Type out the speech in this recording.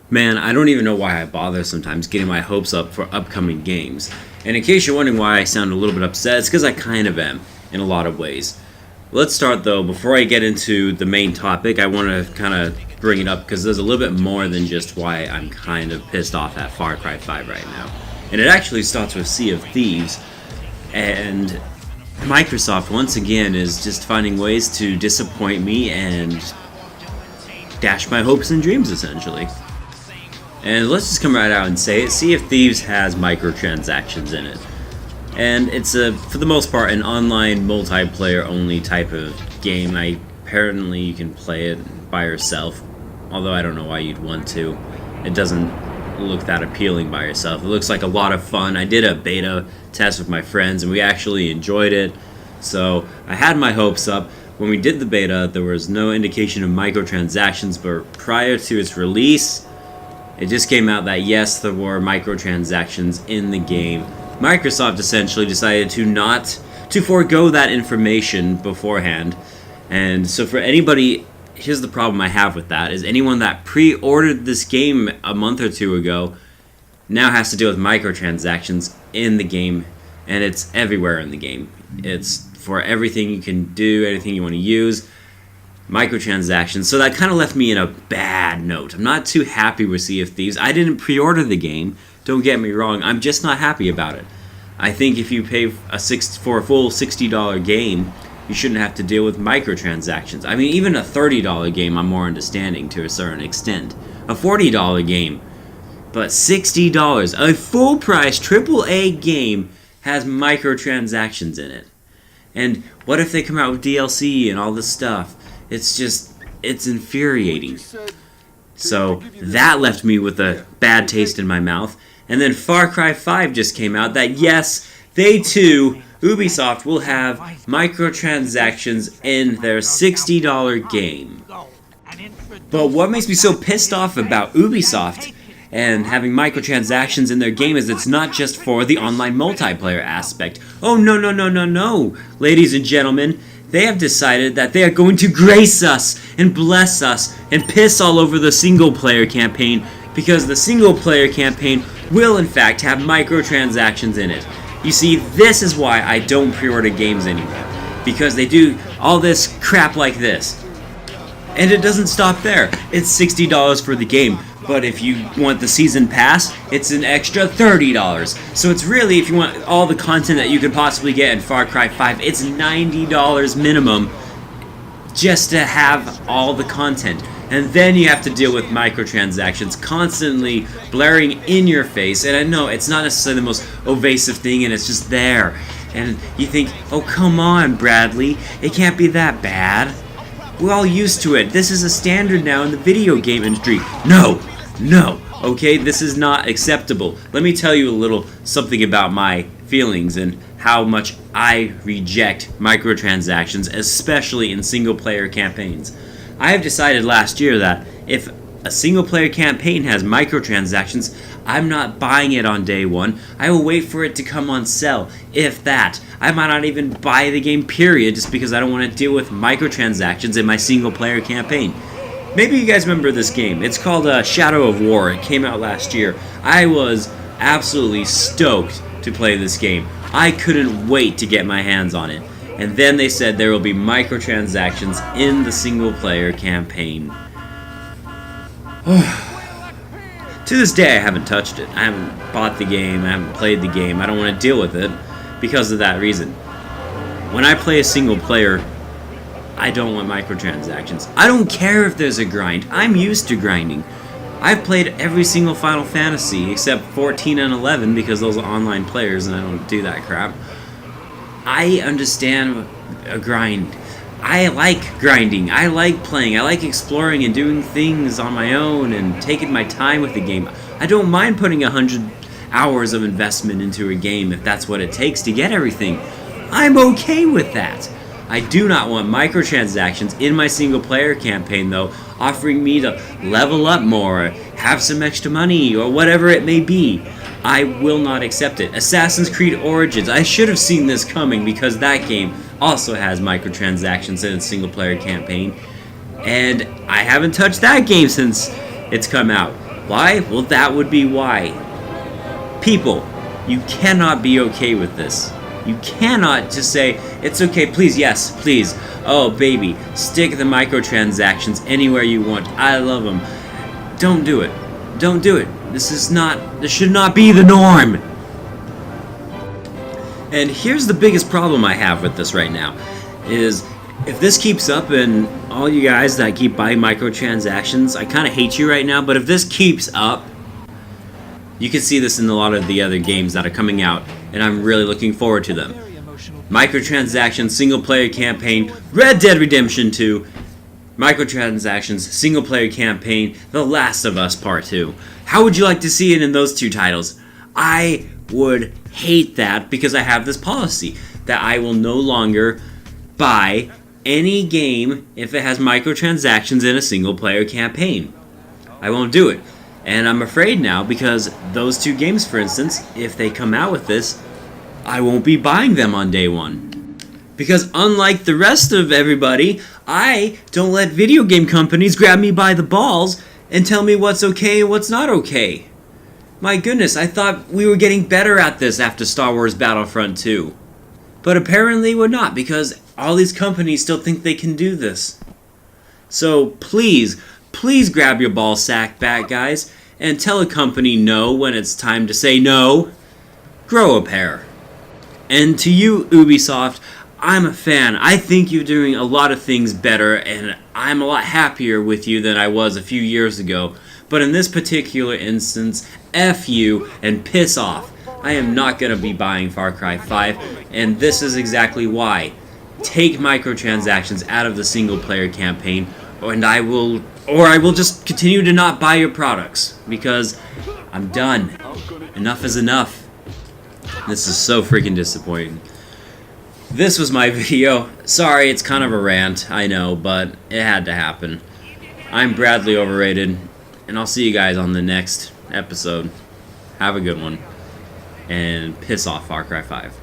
Man, I don't even know why I bother sometimes getting my hopes up for upcoming games. And in case you're wondering why I sound a little bit upset, it's because I kind of am, in a lot of ways. Let's start though, before I get into the main topic, I want to kind of bring it up because there's a little bit more than just why I'm kind of pissed off at Far Cry 5 right now. And it actually starts with Sea of Thieves, and Microsoft once again is just finding ways to disappoint me and dash my hopes and dreams essentially. And let's just come right out and say it, Sea of Thieves has microtransactions in it. And it's, for the most part, an online multiplayer only type of game. Apparently you can play it by yourself, although I don't know why you'd want to. It doesn't look that appealing by yourself. It looks like a lot of fun. I did a beta test with my friends and we actually enjoyed it. So I had my hopes up. When we did the beta, there was no indication of microtransactions, but prior to its release, it just came out that yes, there were microtransactions in the game. Microsoft essentially decided to forego that information beforehand. And so for anybody, here's the problem I have with that, is anyone that pre-ordered this game a month or two ago now has to deal with microtransactions in the game, and it's everywhere in the game. It's for everything you can do, anything you want to use. Microtransactions, so that kind of left me in a bad note. I'm not too happy with Sea of Thieves. I didn't pre-order the game, don't get me wrong, I'm just not happy about it. I think if you pay for a full $60 game, you shouldn't have to deal with microtransactions. I mean, even a $30 game I'm more understanding to a certain extent. A $40 game, but $60, a full price AAA game has microtransactions in it. And what if they come out with DLC and all this stuff? It's infuriating. So that left me with a bad taste in my mouth. And then Far Cry 5 just came out that yes, they too, Ubisoft, will have microtransactions in their $60 game. But what makes me so pissed off about Ubisoft and having microtransactions in their game is it's not just for the online multiplayer aspect. Oh no, ladies and gentlemen. They have decided that they are going to grace us and bless us and piss all over the single-player campaign, because the single-player campaign will in fact have microtransactions in it. You see, this is why I don't pre-order games anymore, because they do all this crap like this. And it doesn't stop there. It's $60 for the game, but if you want the season pass, it's an extra $30. So it's really, if you want all the content that you could possibly get in Far Cry 5, it's $90 minimum just to have all the content. And then you have to deal with microtransactions constantly blaring in your face. And I know it's not necessarily the most evasive thing, and it's just there. And you think, oh come on, Bradley, it can't be that bad. We're all used to it. This is a standard now in the video game industry. No, okay, this is not acceptable. Let me tell you a little something about my feelings and how much I reject microtransactions, especially in single-player campaigns. I have decided last year that if a single-player campaign has microtransactions, I'm not buying it on day one. I will wait for it to come on sale, if that. I might not even buy the game, period, just because I don't want to deal with microtransactions in my single-player campaign. Maybe you guys remember this game. It's called Shadow of War. It came out last year. I was absolutely stoked to play this game. I couldn't wait to get my hands on it. And then they said there will be microtransactions in the single-player campaign. To this day, I haven't touched it. I haven't bought the game, I haven't played the game. I don't want to deal with it because of that reason. When I play a single player, I don't want microtransactions. I don't care if there's a grind. I'm used to grinding. I've played every single Final Fantasy except 14 and 11 because those are online players and I don't do that crap. I understand a grind. I like grinding. I like playing. I like exploring and doing things on my own and taking my time with the game. I don't mind putting 100 hours of investment into a game if that's what it takes to get everything. I'm okay with that. I do not want microtransactions in my single player campaign though, offering me to level up more, have some extra money, or whatever it may be. I will not accept it. Assassin's Creed Origins, I should have seen this coming because that game also has microtransactions in its single player campaign. And I haven't touched that game since it's come out. Why? Well, that would be why. People, you cannot be okay with this. You cannot just say, it's okay, please, yes, please. Oh, baby, stick the microtransactions anywhere you want. I love them. Don't do it. Don't do it. This should not be the norm. And here's the biggest problem I have with this right now, is if this keeps up, and all you guys that keep buying microtransactions, I kind of hate you right now, but if this keeps up, you can see this in a lot of the other games that are coming out, and I'm really looking forward to them. Microtransactions, single-player campaign, Red Dead Redemption 2, microtransactions, single-player campaign, The Last of Us Part 2. How would you like to see it in those two titles? I would hate that because I have this policy that I will no longer buy any game if it has microtransactions in a single-player campaign. I won't do it. And I'm afraid now, because those two games, for instance, if they come out with this, I won't be buying them on day one. Because unlike the rest of everybody, I don't let video game companies grab me by the balls and tell me what's okay and what's not okay. My goodness, I thought we were getting better at this after Star Wars Battlefront 2. But apparently we're not, because all these companies still think they can do this. So please grab your ball sack back, guys, and tell a company no when it's time to say no. Grow a pair. And to you, Ubisoft, I'm a fan. I think you're doing a lot of things better, and I'm a lot happier with you than I was a few years ago. But in this particular instance, F you and piss off. I am not going to be buying Far Cry 5, and this is exactly why. Take microtransactions out of the single-player campaign, and I will just continue to not buy your products, because I'm done. Enough is enough. This is so freaking disappointing. This was my video. Sorry, it's kind of a rant, I know, but it had to happen. I'm Bradley Overrated, and I'll see you guys on the next episode. Have a good one, and piss off Far Cry 5.